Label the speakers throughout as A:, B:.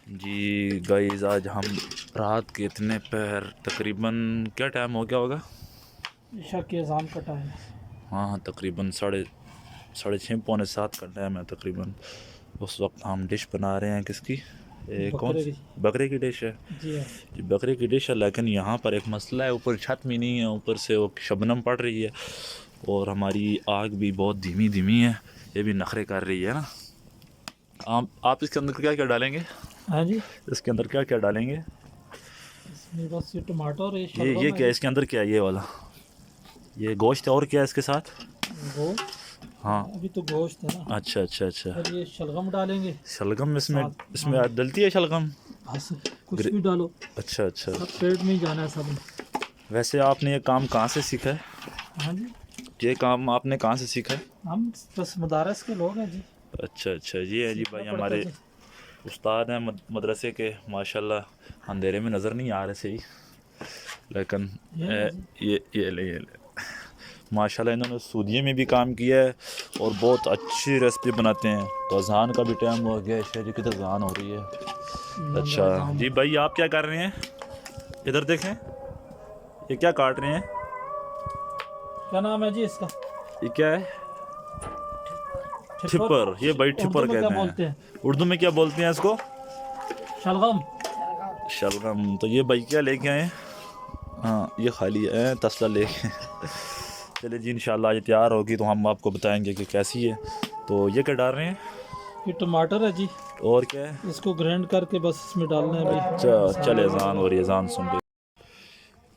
A: जी guys, आज हम रात के इतने पहर तकरीबन क्या टाइम हो गया होगा।
B: ईशा के अज़ान का टाइम है।
A: हाँ हाँ, तकरीबन साढ़े साढ़े छः पौने सात का टाइम है तकरीबन। उस वक्त हम डिश बना रहे हैं किसकी, कौन
B: बकरे
A: सी,
B: की।
A: बकरे की डिश है।
B: जी हाँ।
A: जी बकरे की डिश है, लेकिन यहाँ पर एक मसला है, ऊपर छत भी नहीं है, ऊपर से वो शबनम पड़ रही है और हमारी आग भी बहुत धीमी धीमी है। ये भी नखरे कर रही है ना। आप इसके अंदर क्या क्या डालेंगे?
B: हाँ जी।
A: इसके अंदर क्या क्या डालेंगे?
B: इसमें बस ये टमाटर और ये
A: ये
B: शलगम है
A: क्या है
B: जी।
A: इसके अंदर, क्या है ये वाला? ये गोश्त है और क्या है इसके साथ?
B: गोश्त।
A: हाँ।
B: अभी तो गोश्त है ना।
A: अच्छा अच्छा अच्छा।
B: फिर ये शलगम डालेंगे
A: शलगम इसमें
B: साथ।
A: इसमें
B: हाँ,
A: डलती है शलगम?
B: बस कुछ
A: ग्रे-
B: भी डालो,
A: अच्छा अच्छा।
B: सब पेट में ही जाना है सब ने।
A: वैसे आपने ये काम कहाँ से सीखा है?
B: हाँ जी।
A: ये काम आपने कहाँ से सीखा है?
B: हम बस मदारस के लोग हैं जी,
A: अच्छा अच्छा, ये है जी
B: सीखना
A: भाई
B: पड़ता है
A: हमारे
B: जी।
A: उस्ताद हैं मदरसे के, माशाल्लाह अंधेरे में नज़र नहीं आ रहे सही, लेकिन
B: ये ले जी।
A: ये ले माशाल्लाह इन्होंने सूदिये में भी काम किया है और बहुत अच्छी रेसिपी बनाते हैं। तो अजान का भी टाइम हो गया है, शहरी की तो अजान हो रही है। अच्छा
B: नंगा
A: जी भाई, आप क्या कर रहे हैं? इधर देखें, ये क्या काट रहे हैं?
B: क्या नाम है जी इसका?
A: ये क्या है?
B: ठिपर।
A: ठिपर, ये भाई
B: उर्दू
A: ठिपर
B: में क्या
A: कहते
B: बोलते हैं?
A: हैं। उर्दू में क्या बोलते हैं इसको?
B: शलगम।
A: शलगम। तो ये भाई क्या लेके आए? हाँ ये खाली है, तसला लेके। चलिए जी, इंशाल्लाह ये तैयार होगी तो हम आपको बताएंगे कि कैसी है। तो ये क्या डाल रहे हैं?
B: ये टमाटर है जी,
A: और क्या है?
B: इसको ग्राइंड करके बस इसमें डालना है
A: अच्छा,
B: अभी मसाले
A: चले
B: वगैरह
A: अजान
B: डाल।
A: और ये अजान सुन रही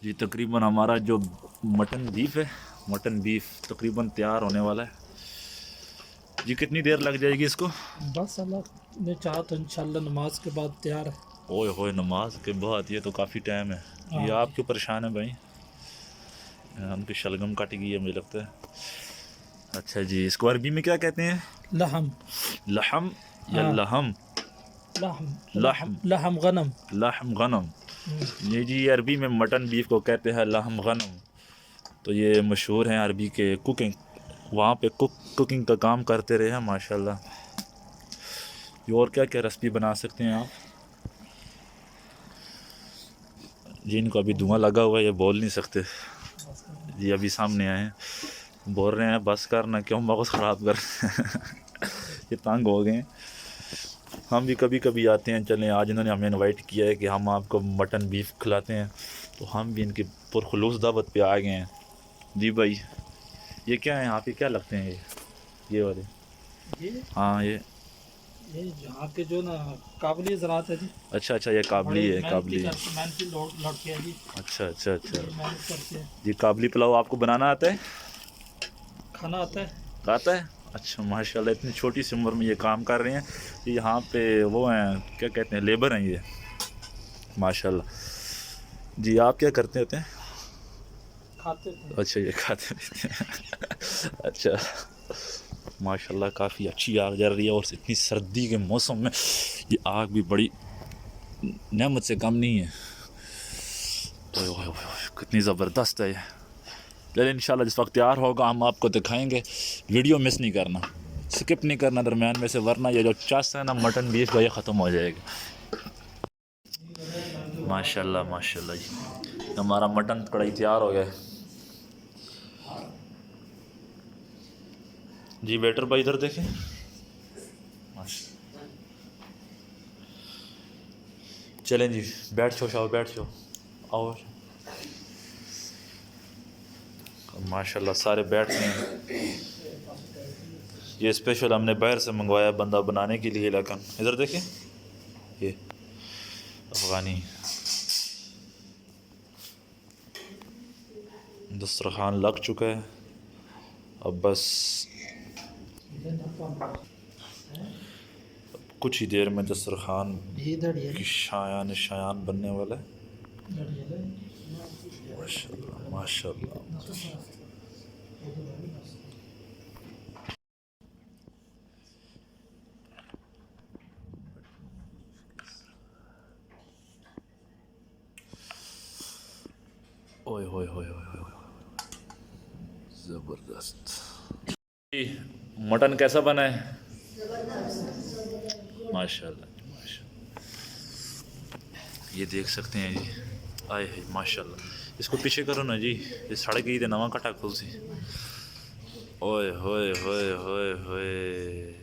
A: जी। तकरीबन हमारा जो मटन बीफ है, मटन बीफ तकरीबन तैयार होने वाला है जी। कितनी देर लग जाएगी इसको?
B: बस अल्लाह ने चाहा तो इंशाल्लाह नमाज के बाद तैयार है।
A: ओए होए, नमाज के बाद? ये तो काफ़ी टाइम है। ये
B: हाँ
A: आप
B: जी।
A: क्यों परेशान है भाई? हमकी शलगम कट गई है मुझे लगता है। अच्छा जी, इसको अरबी में क्या कहते हैं?
B: लहम।
A: लहम या
B: हाँ,
A: लहम?
B: लहम लहम
A: लहम।
B: लहम गनम।
A: लहम गनम। ये जी अरबी में मटन बीफ को कहते हैं लहम गनम। तो ये मशहूर हैं अरबी के कुकिंग, वहाँ पे कुकिंग का काम करते रहे हैं माशाल्लाह। ये और क्या क्या रेसिपी बना सकते हैं आप? जी इनको अभी धुआं लगा हुआ है, ये बोल नहीं सकते जी। अभी सामने आए हैं, बोल रहे हैं बस करना, क्यों मगज़ ख़राब कर ये तंग हो गए हैं। हम भी कभी कभी आते हैं, चलें आज इन्होंने हमें इनवाइट किया है कि हम आपको मटन बीफ खिलाते हैं, तो हम भी इनकी पुरखलूस दावत पे आ गए हैं जी भाई। ये क्या है, यहाँ पे क्या लगते हैं ये वाले?
B: ये
A: हाँ
B: ये यहाँ के जो ना काबुली ज़रात है जी,
A: अच्छा अच्छा, ये काबली
B: बड़े
A: है,
B: मेहनती
A: काबली।
B: करके मेहनती लड़के हैं जी,
A: अच्छा अच्छा अच्छा।
B: बड़ी मेहनत करते हैं।
A: जी काबली पुलाव आपको बनाना आता है?
B: खाना आता है।
A: आता है। अच्छा माशाल्लाह, इतनी छोटी सी उम्र में ये काम कर रहे हैं। ये यहाँ पे वो हैं, क्या कहते हैं, लेबर हैं ये, माशाल्लाह। जी आप क्या करते होते हैं?
B: खाते थे।
A: अच्छा, ये खाते रहते हैं। अच्छा माशाल्लाह, काफ़ी अच्छी आग जल रही है और इतनी सर्दी के मौसम में ये आग भी बड़ी नेमत से कम नहीं है। ओए ओए ओए ओए, कितनी ज़बरदस्त है ये। चलिए इंशाल्लाह जिस वक्त तैयार होगा हम आपको दिखाएंगे, वीडियो मिस नहीं करना, स्किप नहीं करना दरमियान में से, वरना ये जो चस है ना मटन बीफ का, ये ख़त्म हो जाएगा। माशाल्लाह माशाल्लाह जी, हमारा मटन कढ़ाई तैयार हो गया है जी। वेटर भाई इधर देखें, चलें जी, बैठ जाओ शाओ, बैठ जाओ, आओ। माशाल्लाह सारे बैठ गए हैं। ये स्पेशल हमने बाहर से मंगवाया बंदा बनाने के लिए, लेकिन इधर देखें, ये अफ़गानी दस्तरखान लग चुका है। अब बस कुछ ही देर में दस्तरखान की शायान शायान बनने वाला है। माशाल्लाह माशाल्लाह। ओए होए होए होए होए, ज़बरदस्त। मटन कैसा बना है? माशाल्लाह माशाल्लाह। ये देख सकते हैं जी, आए है माशाल्लाह। इसको पीछे करो ना जी, ये सड़ गई तो नवा कटा खुल सी। ओए होए होए होए होए,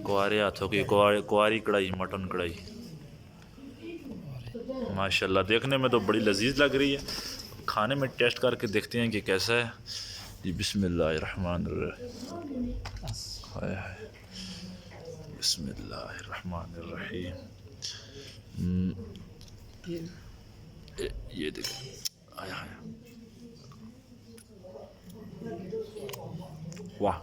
A: कुआरे हाथों की कुआरी कढ़ाई, मटन कढ़ाई माशाल्लाह। देखने में तो बड़ी लजीज लग रही है, खाने में टेस्ट करके देखते हैं कि कैसा है जी। बिस्मिल्लाहिर्रहमानिर्रहीम, हाय हाय, बिस्मिल्लाहिर्रहमानिर्रहीम।
B: ये
A: ये देखें, हाय हाय, वाह